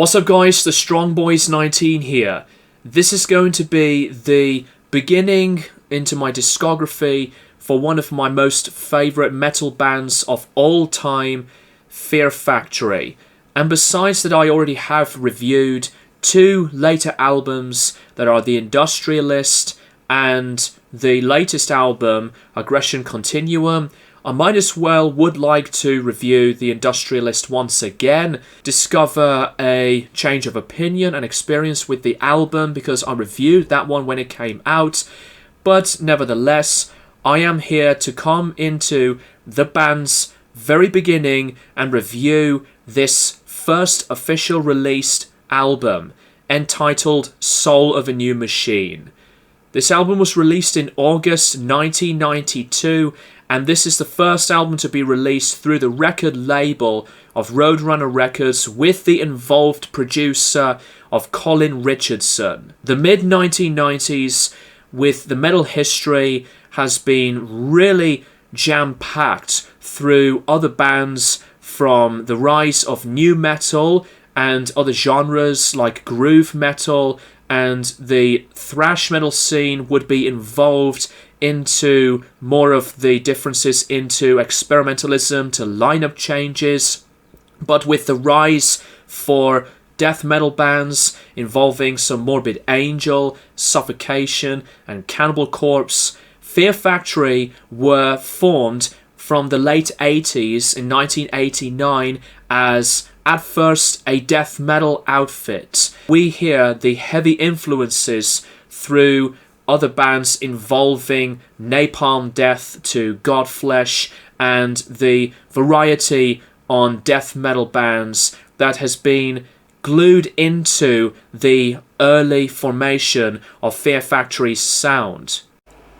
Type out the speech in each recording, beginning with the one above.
What's up guys, the Strong Boys 19 here. This is going to be the beginning into my discography for one of my most favourite metal bands of all time, Fear Factory. And besides that, I already have reviewed two later albums that are The Industrialist and the latest album, Aggression Continuum. I might as well would like to review The Industrialist once again, discover a change of opinion and experience with the album because I reviewed that one when it came out. But nevertheless, I am here to come into the band's very beginning and review this first official released album entitled Soul of a New Machine. This album was released in August 1992, and this is the first album to be released through the record label of Roadrunner Records with the involved producer of Colin Richardson. The mid-1990s with the metal history has been really jam-packed through other bands, from the rise of new metal and other genres like groove metal, and the thrash metal scene would be involved into more of the differences into experimentalism to lineup changes. But with the rise for death metal bands involving some Morbid Angel, Suffocation and Cannibal Corpse, Fear Factory were formed from the late 80s in 1989 as at first a death metal outfit. We hear the heavy influences through other bands involving Napalm Death to Godflesh and the variety on death metal bands that has been glued into the early formation of Fear Factory's sound.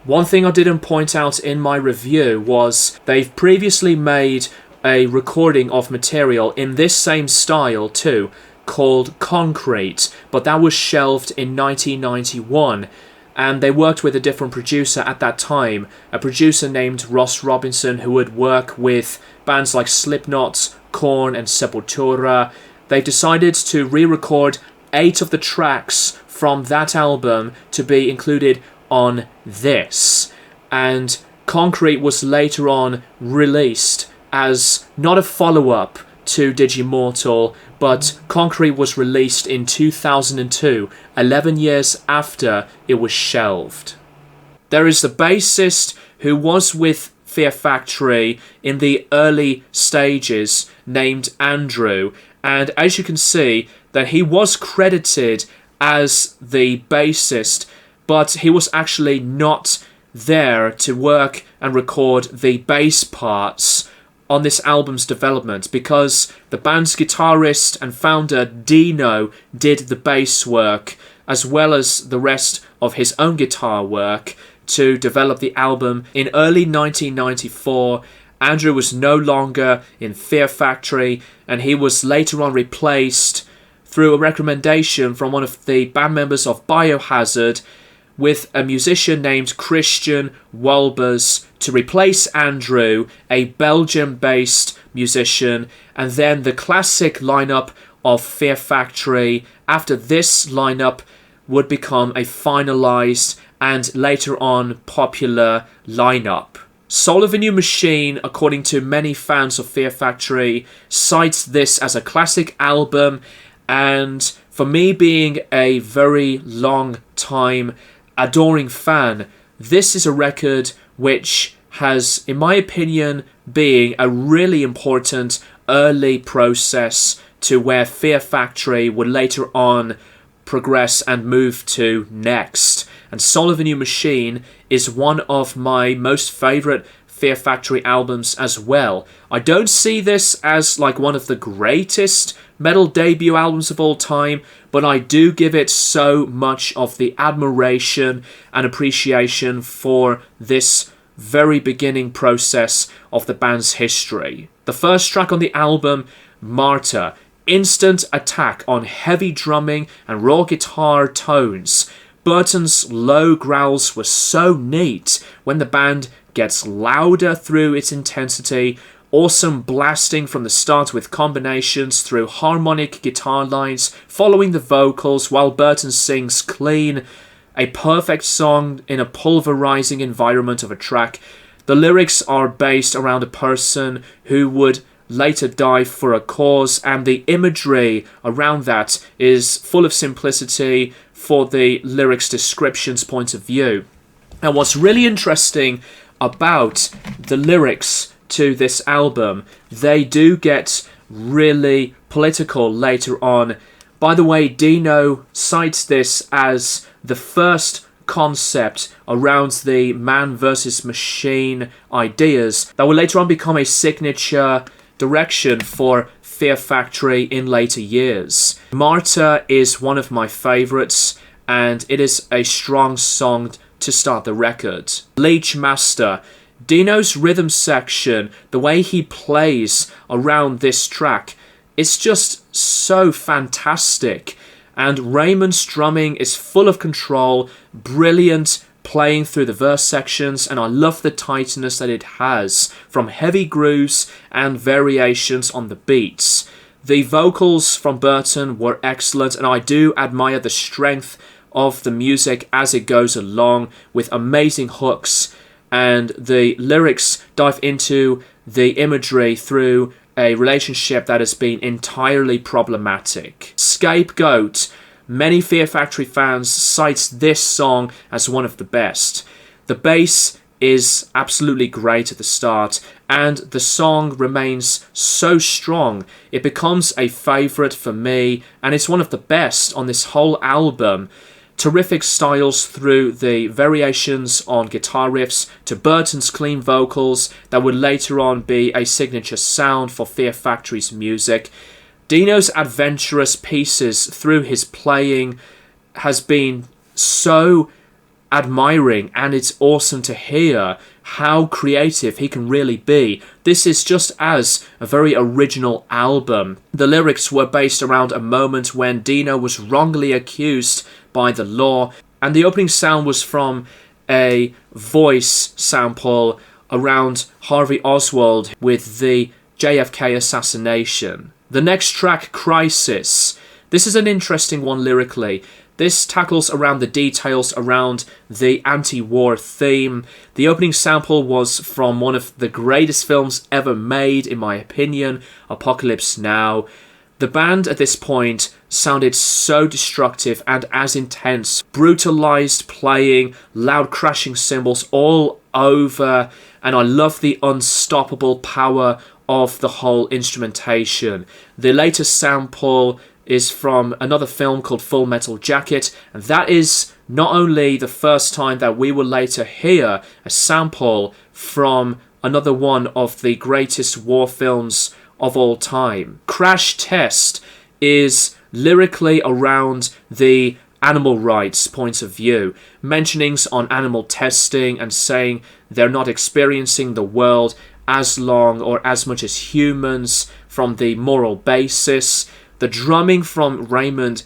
One thing I didn't point out in my review was they've previously made a recording of material in this same style too, called Concrete, but that was shelved in 1991, and they worked with a different producer at that time, a producer named Ross Robinson, who would work with bands like Slipknot, Korn and Sepultura. They decided to re-record 8 of the tracks from that album to be included on this, and Concrete was later on released as not a follow-up to Digimortal, but Concrete was released in 2002, 11 years after it was shelved. There is the bassist who was with Fear Factory in the early stages named Andrew, and as you can see that he was credited as the bassist, but he was actually not there to work and record the bass parts on this album's development because the band's guitarist and founder Dino did the bass work as well as the rest of his own guitar work to develop the album. In early 1994, Andrew was no longer in Fear Factory, and he was later on replaced through a recommendation from one of the band members of Biohazard with a musician named Christian Walbers to replace Andrew, a Belgian-based musician, and then the classic lineup of Fear Factory after this lineup would become a finalized and later on popular lineup. Soul of a New Machine, according to many fans of Fear Factory, cites this as a classic album, and for me being a very long time adoring fan, this is a record which has, in my opinion, being a really important early process to where Fear Factory would later on progress and move to next. And Soul of a New Machine is one of my most favourite Fear Factory albums as well. I don't see this as like one of the greatest metal debut albums of all time, but I do give it so much of the admiration and appreciation for this very beginning process of the band's history. The first track on the album, Martyr, instant attack on heavy drumming and raw guitar tones. Burton's low growls were so neat when the band gets louder through its intensity, Awesome blasting from the start with combinations through harmonic guitar lines following the vocals while Burton sings clean. A perfect song in a pulverizing environment of a track. The lyrics are based around a person who would later die for a cause, and the imagery around that is full of simplicity for the lyrics description's point of view. And what's really interesting about the lyrics to this album, they do get really political later on. By the way, Dino cites this as the first concept around the man versus machine ideas that will later on become a signature direction for Fear Factory in later years. Martyr is one of my favourites, and it is a strong song to start the record. Leech Master. Dino's rhythm section, the way he plays around this track, it's just so fantastic. And Raymond's drumming is full of control, brilliant playing through the verse sections, and I love the tightness that it has from heavy grooves and variations on the beats. The vocals from Burton were excellent, and I do admire the strength of the music as it goes along with amazing hooks, and the lyrics dive into the imagery through a relationship that has been entirely problematic. Scapegoat. Many Fear Factory fans cite this song as one of the best. The bass is absolutely great at the start, and the song remains so strong. It becomes a favourite for me, and it's one of the best on this whole album. Terrific styles through the variations on guitar riffs to Burton's clean vocals that would later on be a signature sound for Fear Factory's music. Dino's adventurous pieces through his playing has been so admiring, and it's awesome to hear how creative he can really be. This is just as a very original album. The lyrics were based around a moment when Dino was wrongly accused by the law, and the opening sound was from a voice sample around Harvey Oswald with the JFK assassination. The next track, Crisis. This is an interesting one lyrically. This tackles around the details around the anti-war theme. The opening sample was from one of the greatest films ever made, in my opinion, Apocalypse Now. The band at this point sounded so destructive and as intense. Brutalized playing, loud crashing cymbals all over, and I love the unstoppable power of the whole instrumentation. The latest sample is from another film called Full Metal Jacket, and that is not only the first time that we will later hear a sample from another one of the greatest war films of all time. Crash Test is lyrically around the animal rights point of view, mentionings on animal testing and saying they're not experiencing the world as long or as much as humans from the moral basis. The drumming from Raymond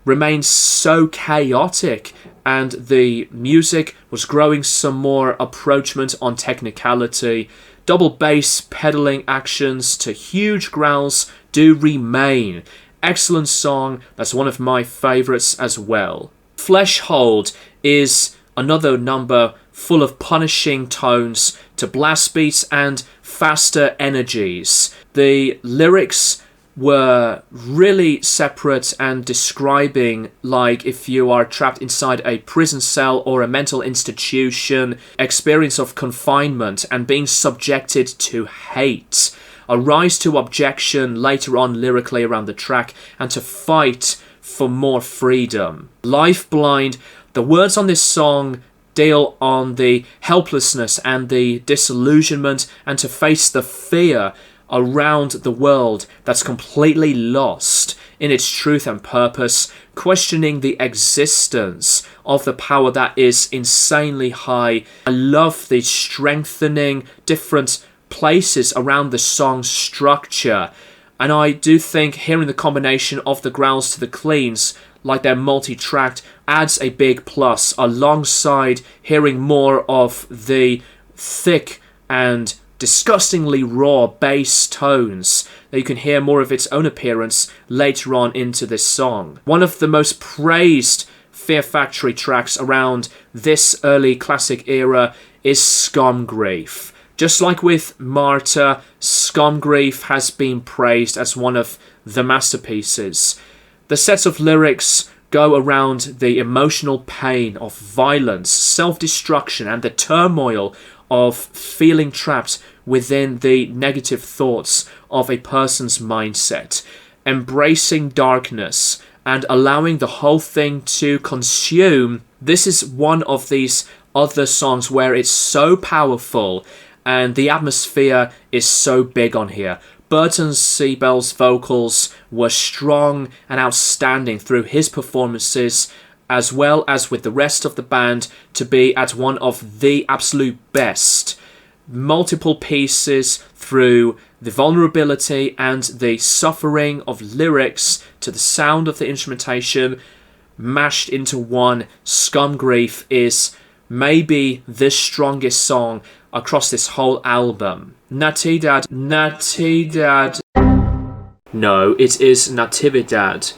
remains so chaotic, and the music was growing some more approachment on technicality. Double bass pedaling actions to huge growls do remain. Excellent song, that's one of my favourites as well. Fleshhold is another number full of punishing tones to blast beats and faster energies. The lyrics were really separate and describing like if you are trapped inside a prison cell or a mental institution, experience of confinement and being subjected to hate. A rise to objection later on lyrically around the track, and to fight for more freedom. Life Blind, the words on this song deal on the helplessness and the disillusionment, and to face the fear around the world that's completely lost in its truth and purpose, questioning the existence of the power that is insanely high. I love the strengthening different places around the song's structure, and I do think hearing the combination of the growls to the cleans, like they're multi-tracked, adds a big plus, alongside hearing more of the thick and disgustingly raw bass tones that you can hear more of its own appearance later on into this song. One of the most praised Fear Factory tracks around this early classic era is Scum Grief. Just like with Martyr, Scum Grief has been praised as one of the masterpieces. The sets of lyrics go around the emotional pain of violence, self-destruction, and the turmoil of feeling trapped within the negative thoughts of a person's mindset, embracing darkness and allowing the whole thing to consume. This is one of these other songs where it's so powerful and the atmosphere is so big on here. Burton C. Bell's vocals were strong and outstanding through his performances, as well as with the rest of the band, to be at one of the absolute best. Multiple pieces through the vulnerability and the suffering of lyrics to the sound of the instrumentation mashed into one. Scum Grief is maybe the strongest song across this whole album. Natividad. No, it is Natividad.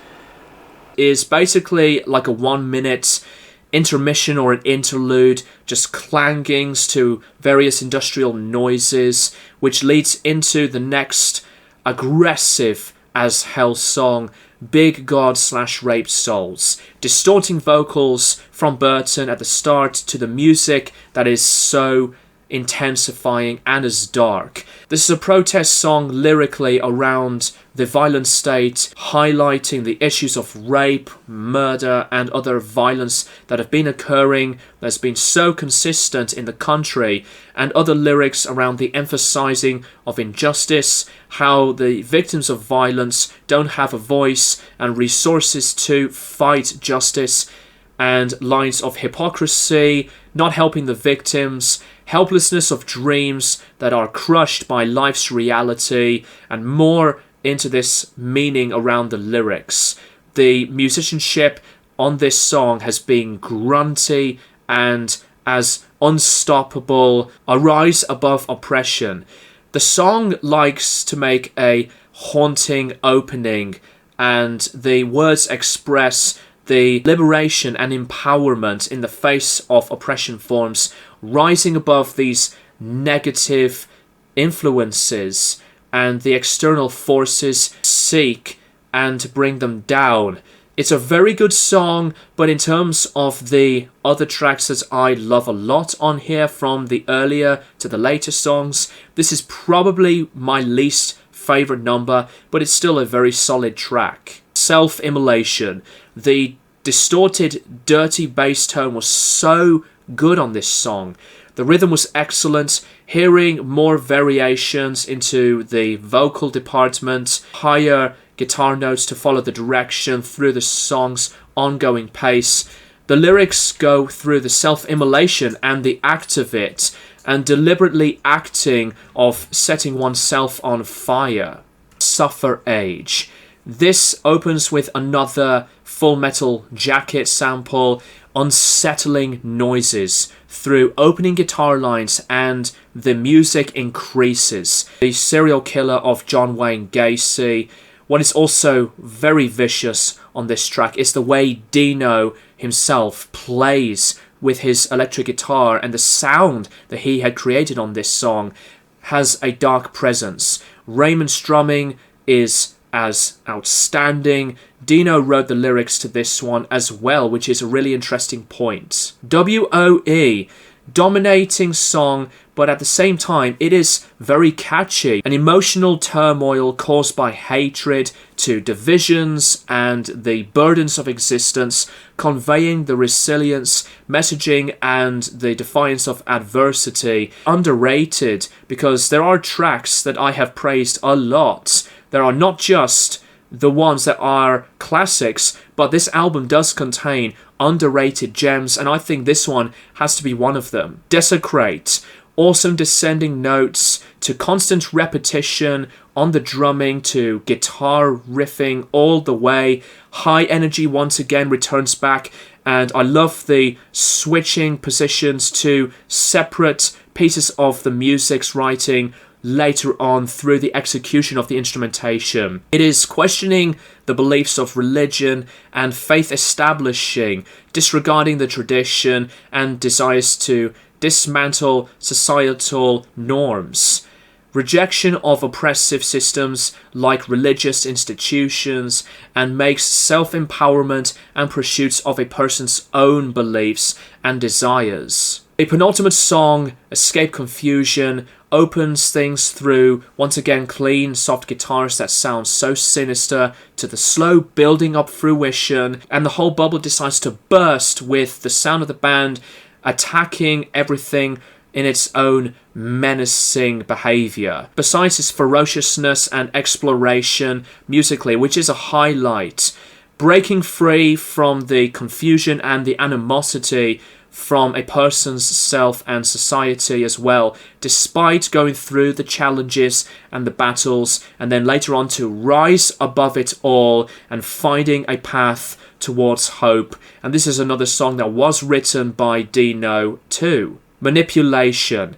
Is basically like a 1 minute intermission or an interlude, just clangings to various industrial noises, which leads into the next aggressive as hell song, Big God / Rape Souls. Distorting vocals from Burton at the start to the music that is so intensifying and as dark. This is a protest song lyrically around the violent state, highlighting the issues of rape, murder, and other violence that have been occurring, that's been so consistent in the country, and other lyrics around the emphasizing of injustice, how the victims of violence don't have a voice and resources to fight justice, and lines of hypocrisy, not helping the victims, helplessness of dreams that are crushed by life's reality, and more into this meaning around the lyrics. The musicianship on this song has been grunty and as unstoppable, a rise above oppression. The song likes to make a haunting opening, and the words express the liberation and empowerment in the face of oppression forms, rising above these negative influences and the external forces seek and bring them down. It's a very good song, but in terms of the other tracks that I love a lot on here, from the earlier to the later songs, this is probably my least favorite number, but it's still a very solid track. Self-Immolation. The distorted, dirty bass tone was so good on this song. The rhythm was excellent. Hearing more variations into the vocal department, higher guitar notes to follow the direction through the song's ongoing pace. The lyrics go through the self-immolation and the act of it, and deliberately acting of setting oneself on fire. Suffer Age. This opens with another Full Metal Jacket sample, unsettling noises through opening guitar lines, and the music increases. The serial killer of John Wayne Gacy. What is also very vicious on this track is the way Dino himself plays with his electric guitar, and the sound that he had created on this song has a dark presence. Raymond's drumming is as outstanding. Dino wrote the lyrics to this one as well, which is a really interesting point. WOE, dominating song, but at the same time it is very catchy. An emotional turmoil caused by hatred to divisions and the burdens of existence, conveying the resilience, messaging, and the defiance of adversity. Underrated, because there are tracks that I have praised a lot. There are not just the ones that are classics, but this album does contain underrated gems, and I think this one has to be one of them. Desecrate. Awesome descending notes to constant repetition on the drumming to guitar riffing all the way. High energy once again returns back, and I love the switching positions to separate pieces of the music's writing later on through the execution of the instrumentation. It is questioning the beliefs of religion and faith establishing, disregarding the tradition, and desires to dismantle societal norms. Rejection of oppressive systems like religious institutions, and makes self-empowerment and pursuits of a person's own beliefs and desires. A penultimate song, Escape Confusion, opens things through, once again, clean, soft guitars that sound so sinister, to the slow building up fruition, and the whole bubble decides to burst with the sound of the band attacking everything in its own menacing behavior. Besides its ferociousness and exploration musically, which is a highlight, breaking free from the confusion and the animosity from a person's self and society as well, despite going through the challenges and the battles, and then later on to rise above it all and finding a path towards hope. And this is another song that was written by Dino too. Manipulation.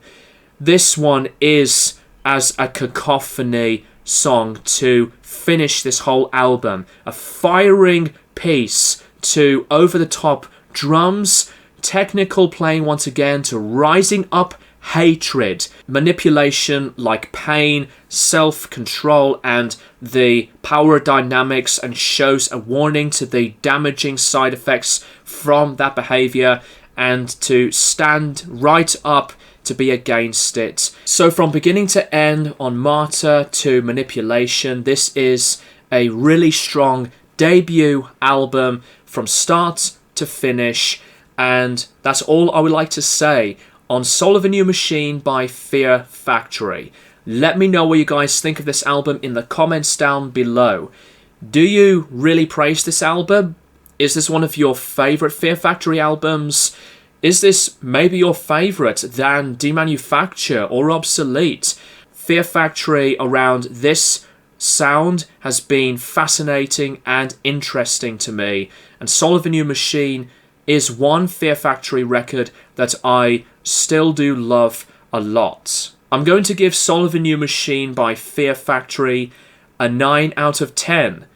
This one is as a cacophony song to finish this whole album. A firing piece to over-the-top drums, technical playing once again to rising up hatred, manipulation like pain, self-control, and the power dynamics, and shows a warning to the damaging side effects from that behavior and to stand right up to be against it. So from beginning to end, on Martyr to Manipulation, this is a really strong debut album from start to finish. And that's all I would like to say on Soul of a New Machine by Fear Factory. Let me know what you guys think of this album in the comments down below. Do you really praise this album? Is this one of your favourite Fear Factory albums? Is this maybe your favourite than Demanufacture or Obsolete? Fear Factory around this sound has been fascinating and interesting to me. And Soul of a New Machine is one Fear Factory record that I still do love a lot. I'm going to give Soul of a New Machine by Fear Factory a 9 out of 10.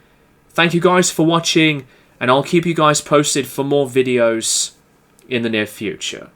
Thank you guys for watching, and I'll keep you guys posted for more videos in the near future.